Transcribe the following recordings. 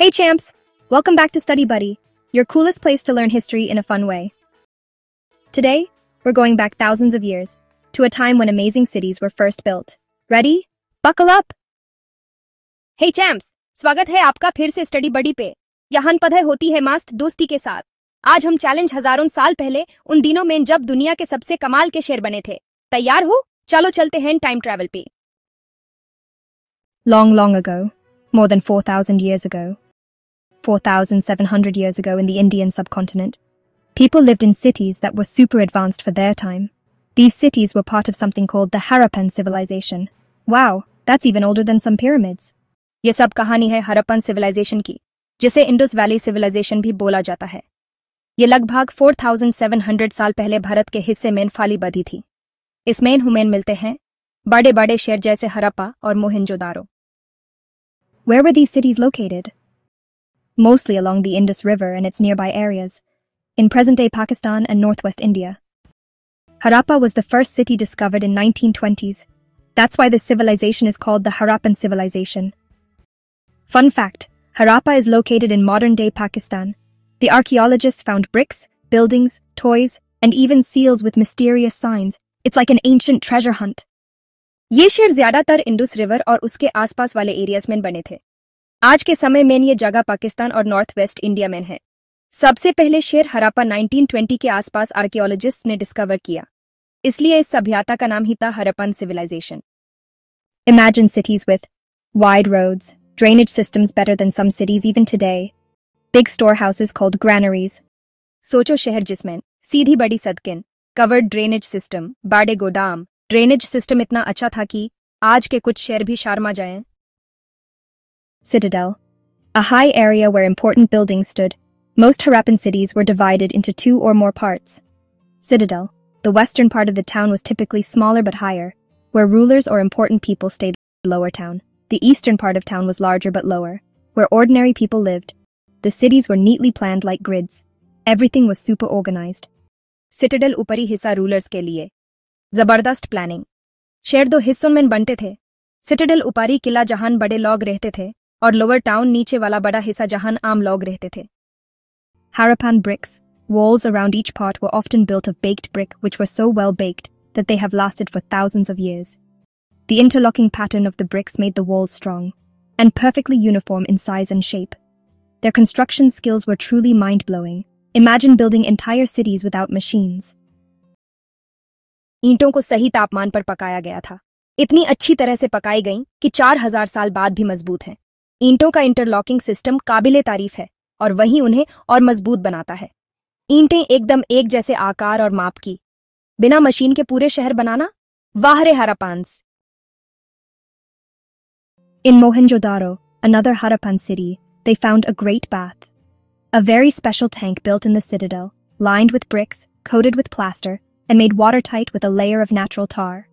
Hey champs! Welcome back to Study Buddy, your coolest place to learn history in a fun way. Today, we're going back thousands of years to a time when amazing cities were first built. Ready? Buckle up! Hey champs! स्वागत है आपका फिर से study बडी पे। यहाँ पढ़ाई होती है मस्त दोस्ती के साथ। आज हम चैलेंज हजारों साल पहले उन दिनों में जब दुनिया के सबसे कमाल के शहर बने थे। तैयार हो? चलो चलते हैं टाइम ट्रैवल पे। Long, long ago, more than 4,000 years ago, 4,700 years ago in the Indian subcontinent, people lived in cities that were super advanced for their time. These cities were part of something called the Harappan civilization. Wow, that's even older than some pyramids. ये सब कहानी है Harappan civilisation की, जिसे Indus valley civilisation भी बोला जाता है। ये लगभग 4,700 साल पहले भारत के हिस्से में फैली बधी थी। इसमें हुमेन मिलते हैं बड़े बड़े शहर जैसे हरप्पा और Mohenjodaro. Where were these cities located? Mostly along the Indus River and its nearby areas, in present-day Pakistan and northwest India. Harappa was the first city discovered in 1920s. That's why this civilization is called the Harappan civilization. Fun fact, Harappa is located in modern-day Pakistan. The archaeologists found bricks, buildings, toys, and even seals with mysterious signs. It's like an ancient treasure hunt. ये शहर ज्यादातर Indus river और उसके आसपास वाले areas में बने थे। आज के समय में ये जगह पाकिस्तान और नॉर्थ वेस्ट इंडिया में है। सबसे पहले शहर हरप्पा 1920 के आसपास आर्कियोलॉजिस्ट ने डिस्कवर किया, इसलिए इस सभ्यता का नाम ही था Harappan civilization. Imagine cities with wide roads, drainage systems better than some cities even today, big storehouses called granaries. सोचो शहर जिसमें सीधी बड़ी सड़कें, कवर्ड ड्रेनेज सिस्टम, बड़े गोदाम, ड्रेनेज सिस्टम इतना अच्छा था कि आज के कुछ शहर भी शर्मा जाएं। Citadel, a high area where important buildings stood. Most Harappan cities were divided into two or more parts. Citadel, the western part of the town was typically smaller but higher, where rulers or important people stayed. Lower town, the eastern part of town was larger but lower, where ordinary people lived. The cities were neatly planned like grids. Everything was super organized. Citadel ऊपरी हिस्सा rulers के लिए जबरदस्त planning. शहर दो हिस्सों में बनते थे। सिटाडेल ऊपरी किला जहां बड़े लोग रहते थे और लोअर टाउन नीचे वाला बड़ा हिस्सा जहां आम लोग रहते थे। Harappan bricks, walls around each part were often built of baked brick which were so well baked that they have lasted for thousands of years. The interlocking pattern of the bricks made the walls strong and perfectly uniform in size and shape. Their construction skills were truly mind-blowing. Imagine building entire cities without machines. ईंटों को सही तापमान पर पकाया गया था। इतनी अच्छी तरह से पकाई गईं कि 4,000 साल बाद भी मजबूत हैं। ईंटों का इंटरलॉकिंग सिस्टम काबिले तारीफ है और वही उन्हें और मजबूत बनाता है। ईंटें एकदम एक जैसे आकार और माप की। बिना मशीन के पूरे शहर बनाना? वाह रे हरप्पान्स! In Mohenjo-daro, another Harappan city, they found a great bath. A very special tank built in the citadel, lined with bricks, coated with plaster, and made watertight with a layer of natural tar.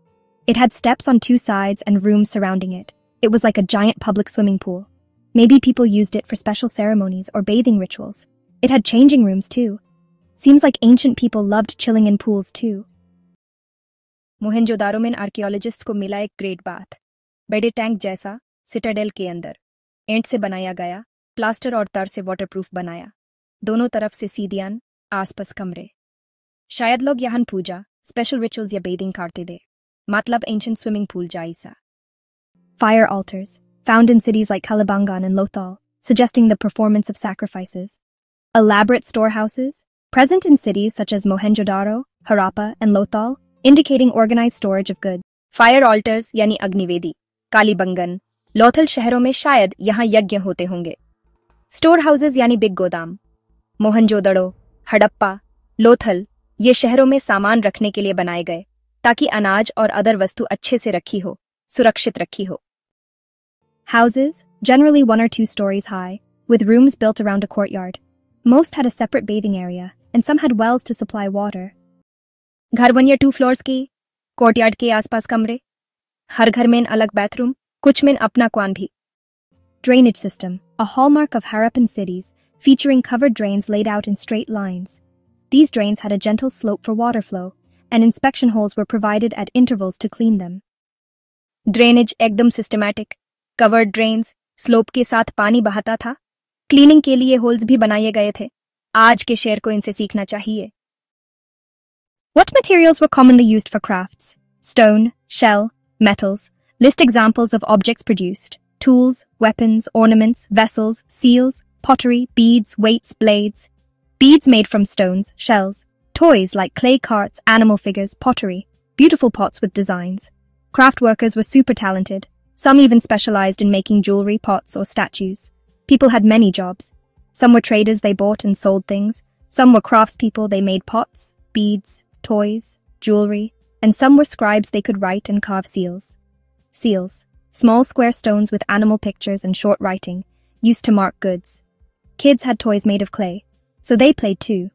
It had steps on two sides and rooms surrounding it. It was like a giant public swimming pool. Maybe people used it for special ceremonies or bathing rituals. It had changing rooms too. Seems like ancient people loved chilling in pools too. Mohenjodaro में archaeologist को मिला एक great bath. बड़े tank जैसा, Citadel के अंदर। ईंट से बनाया गया, प्लास्टर और तार से वाटरप्रूफ बनाया। दोनों तरफ से सीढ़ियां, आसपास कमरे। शायद लोग यहाँ पूजा, स्पेशल रिचुअल्स या बेदिंग करते थे। मतलब एंशिएंट स्विमिंग पूल जैसा। Fire altars, found in cities like Kalibangan and Lothal, suggesting the performance of sacrifices. Elaborate storehouses, present in cities such as Mohenjo-daro, Harappa, and Lothal, indicating organized storage of goods. Fire altars यानी अग्निवेदी, कालीबंगन, लोथल शहरों में शायद यहाँ यज्ञ होते होंगे। Store houses यानी big गोदाम, मोहनजोदड़ो, हड़प्पा, लोथल, ये शहरों में सामान रखने के लिए बनाए गए ताकि अनाज और अदर वस्तु अच्छे से रखी हो, सुरक्षित रखी हो। Houses, generally 1 or 2 stories high, with rooms built around a courtyard. Most had a separate bathing area, and some had wells to supply water. घर 1 या 2 floors की, courtyard के आसपास कमरे, हर घर में अलग bathroom, कुछ में अपना कौन भी। Drainage system, a hallmark of Harappan cities, featuring covered drains laid out in straight lines. These drains had a gentle slope for water flow, and inspection holes were provided at intervals to clean them. Drainage एकदम systematic, covered drains, slope के साथ पानी बहाता था, cleaning के लिए holes भी बनाए गए थे। आज के शेर को इनसे सीखना चाहिए। What materials were commonly used for crafts? Stone, shell, metals. List examples of objects produced. Tools, weapons, ornaments, vessels, seals, pottery, beads, weights, blades. Beads made from stones, shells. Toys like clay carts, animal figures, pottery. Beautiful pots with designs. Craft workers were super talented. Some even specialized in making jewelry, pots, or statues. People had many jobs. Some were traders, they bought and sold things. Some were craftspeople, they made pots, beads, toys, jewelry. And some were scribes, they could write and carve seals. Seals, small square stones with animal pictures and short writing, used to mark goods. Kids had toys made of clay, so they played too.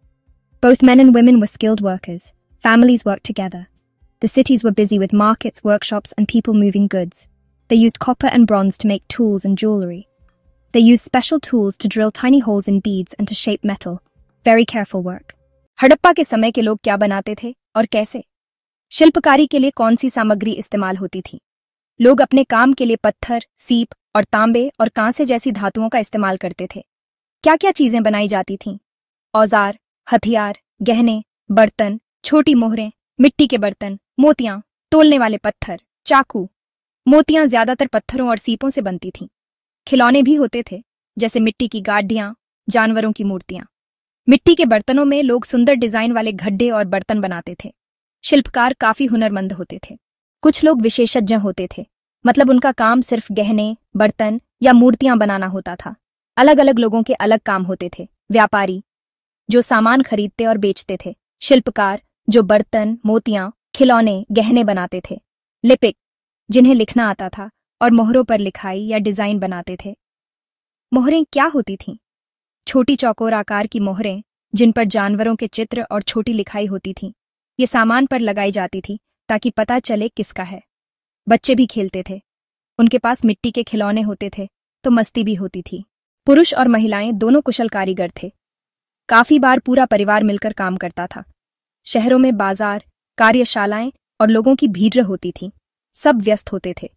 Both men and women were skilled workers. Families worked together. The cities were busy with markets, workshops, and people moving goods. They used copper and bronze to make tools and jewelry. They used special tools to drill tiny holes in beads and to shape metal. Very careful work. Harappa के समय के लोग क्या बनाते थे और कैसे? शिल्पकारी के लिए कौन सी सामग्री इस्तेमाल होती थी? लोग अपने काम के लिए पत्थर, सीप और तांबे और कांसे जैसी धातुओं का इस्तेमाल करते थे। क्या क्या चीजें बनाई जाती थीं? औजार, हथियार, गहने, बर्तन, छोटी मोहरें, मिट्टी के बर्तन, मोतियां, तोलने वाले पत्थर, चाकू। मोतियां ज्यादातर पत्थरों और सीपों से बनती थीं। खिलौने भी होते थे, जैसे मिट्टी की गाडियां, जानवरों की मूर्तियां। मिट्टी के बर्तनों में लोग सुंदर डिजाइन वाले गड्ढे और बर्तन बनाते थे। शिल्पकार काफी हुनरमंद होते थे। कुछ लोग विशेषज्ञ होते थे, मतलब उनका काम सिर्फ गहने, बर्तन या मूर्तियां बनाना होता था। अलग अलग लोगों के अलग काम होते थे। व्यापारी, जो सामान खरीदते और बेचते थे। शिल्पकार, जो बर्तन, मोतियां, खिलौने, गहने बनाते थे। लिपिक, जिन्हें लिखना आता था और मोहरों पर लिखाई या डिजाइन बनाते थे। मोहरें क्या होती थीं? छोटी चौकोर आकार की मोहरें, जिन पर जानवरों के चित्र और छोटी लिखाई होती थीं। ये सामान पर लगाई जाती थी ताकि पता चले किसका है। बच्चे भी खेलते थे। उनके पास मिट्टी के खिलौने होते थे, तो मस्ती भी होती थी। पुरुष और महिलाएं दोनों कुशल कारीगर थे। काफी बार पूरा परिवार मिलकर काम करता था। शहरों में बाजार, कार्यशालाएं और लोगों की भीड़ होती थी। सब व्यस्त होते थे।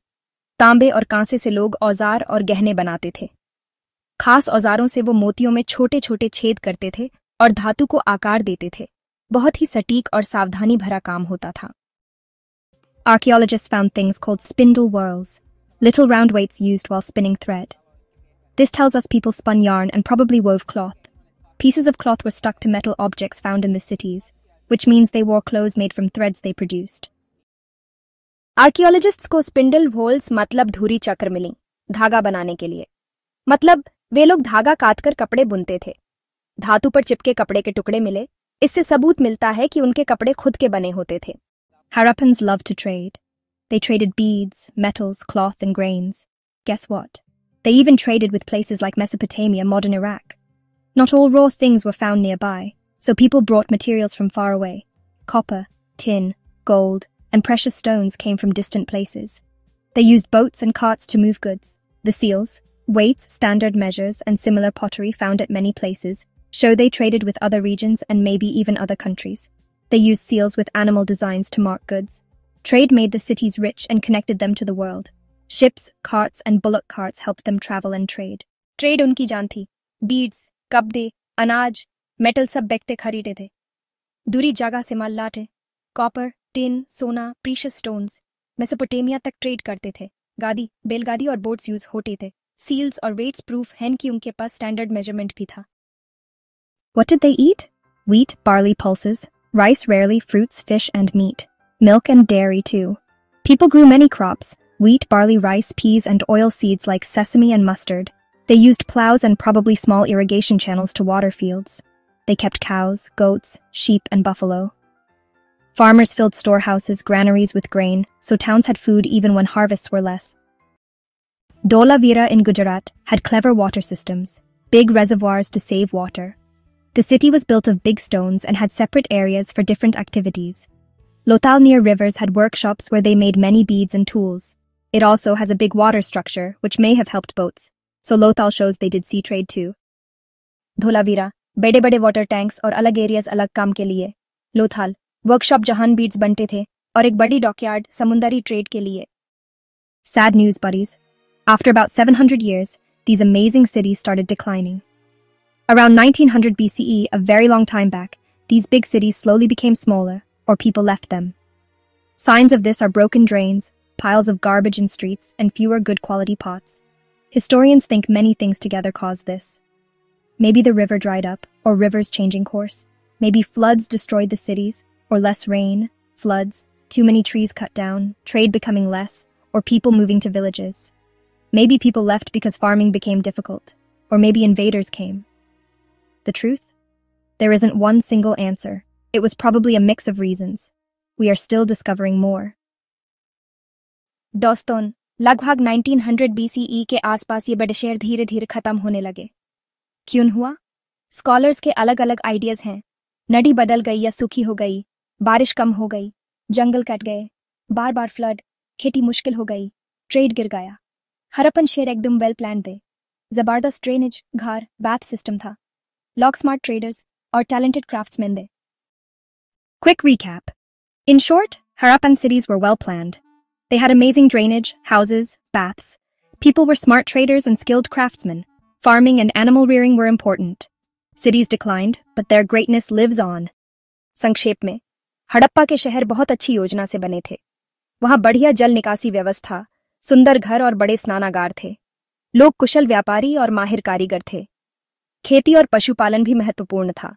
तांबे और कांसे से लोग औजार और गहने बनाते थे। खास औजारों से वो मोतियों में छोटे छोटे छेद करते थे और धातु को आकार देते थे। बहुत ही सटीक और सावधानी भरा काम होता था। Archaeologists found things called spindle whorls, little round weights used while spinning thread. This tells us people spun yarn and probably wove cloth. Pieces of cloth were stuck to metal objects found in the cities, which means they wore clothes made from threads they produced. Archaeologists को spindle whorls मतलब धुरी चक्र मिली, धागा बनाने के लिए। मतलब वे लोग धागा काटकर कपड़े बुनते थे। धातु पर चिपके कपड़े के टुकड़े मिले। इससे सबूत मिलता है कि उनके कपड़े खुद के बने होते थे। Harappans loved to trade. They traded beads, metals, cloth, and grains. Guess what? They even traded with places like Mesopotamia, modern Iraq. Not all raw things were found nearby, so people brought materials from far away. Copper, tin, gold, and precious stones came from distant places. They used boats and carts to move goods. The seals, weights, standard measures, and similar pottery found at many places show they traded with other regions and maybe even other countries. They used seals with animal designs to mark goods. Trade made the cities rich and connected them to the world. Ships, carts, and bullock carts helped them travel and trade. Trade उनकी जान थी। Beads, कपड़े, अनाज, metal सब बेचते खरीदते थे। दूरी जगह से माल लाते। कॉपर, टिन, सोना, प्रीशियस स्टोन्स। मेसोपोटामिया तक ट्रेड करते थे। गाड़ी, बैलगाड़ी और बोट्स यूज होते थे। सील्स और वेट्स प्रूफ हैं कि उनके पास स्टैंडर्ड मेजरमेंट भी था। What did they eat? Wheat, barley, pulses, rice rarely, fruits, fish, and meat. Milk and dairy too. People grew many crops: wheat, barley, rice, peas, and oil seeds like sesame and mustard. They used plows and probably small irrigation channels to water fields. They kept cows, goats, sheep, and buffalo. Farmers filled storehouses, granaries with grain, so towns had food even when harvests were less. Dholavira in Gujarat had clever water systems, big reservoirs to save water. The city was built of big stones and had separate areas for different activities. Lothal near rivers had workshops where they made many beads and tools. It also has a big water structure, which may have helped boats. So Lothal shows they did sea trade too. Dholavira, बड़े बड़े water tanks और अलग areas अलग काम के लिए. Lothal, workshop जहां beads बनते थे और एक बड़ी डॉकयार्ड समुद्री ट्रेड के लिए. Sad news, buddies. After about 700 years, these amazing cities started declining. Around 1900 BCE, a very long time back, these big cities slowly became smaller, or people left them. Signs of this are broken drains, piles of garbage in streets, and fewer good quality pots. Historians think many things together caused this. Maybe the river dried up, or rivers changing course. Maybe floods destroyed the cities, or less rain, floods, too many trees cut down, trade becoming less, or people moving to villages. Maybe people left because farming became difficult, or maybe invaders came. The truth? There isn't one single answer. It was probably a mix of reasons. We are still discovering more. दोस्तों, लगभग 1900 BCE के आसपास ये बड़े शहर धीरे धीरे खत्म होने लगे। क्यों हुआ? स्कॉलर्स के अलग अलग आइडियाज हैं। नदी बदल गई या सूखी हो गई, बारिश कम हो गई, जंगल कट गए, बार बार फ्लड, खेती मुश्किल हो गई, ट्रेड गिर गया। हरप्पन शहर एकदम वेल प्लान थे। जबरदस्त ड्रेनेज, घर, बाथ सिस्टम था। लोग स्मार्ट ट्रेडर्स और टैलेंटेड क्राफ्ट्समैन थे। Quick recap. In short, Harappan cities were well planned. They had amazing drainage, houses, baths. People were smart traders and skilled craftsmen. Farming and animal rearing were important. Cities declined, but their greatness lives on. संक्षेप में, हड़प्पा के शहर बहुत अच्छी योजना से बने थे। वहां बढ़िया जल निकासी व्यवस्था, सुंदर घर और बड़े स्नानागार थे। लोग कुशल व्यापारी और माहिर कारीगर थे। खेती और पशुपालन भी महत्वपूर्ण था।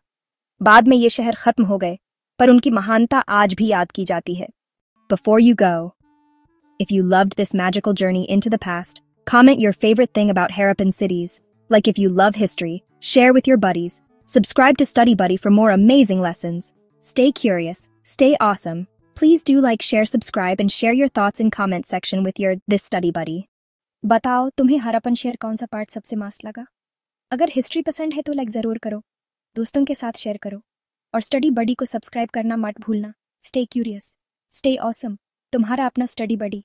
बाद में ये शहर खत्म हो गए, पर उनकी महानता आज भी याद की जाती है। Before you go, if you loved this magical journey into the past, comment your favorite thing about Harappan cities. Like if you love history, share with your buddies. Subscribe to Study Buddy for more amazing lessons. Stay curious, stay awesome. Please do like, share, subscribe and share your thoughts in comment section with your This Study Buddy. बताओ तुम्हें हरप्पन शहर कौन सा part सबसे मस्त लगा? अगर history पसंद है तो लाइक जरूर करो, दोस्तों के साथ शेयर करो और स्टडी बडी को सब्सक्राइब करना मत भूलना। स्टे क्यूरियस, स्टे ऑसम, तुम्हारा अपना स्टडी बडी।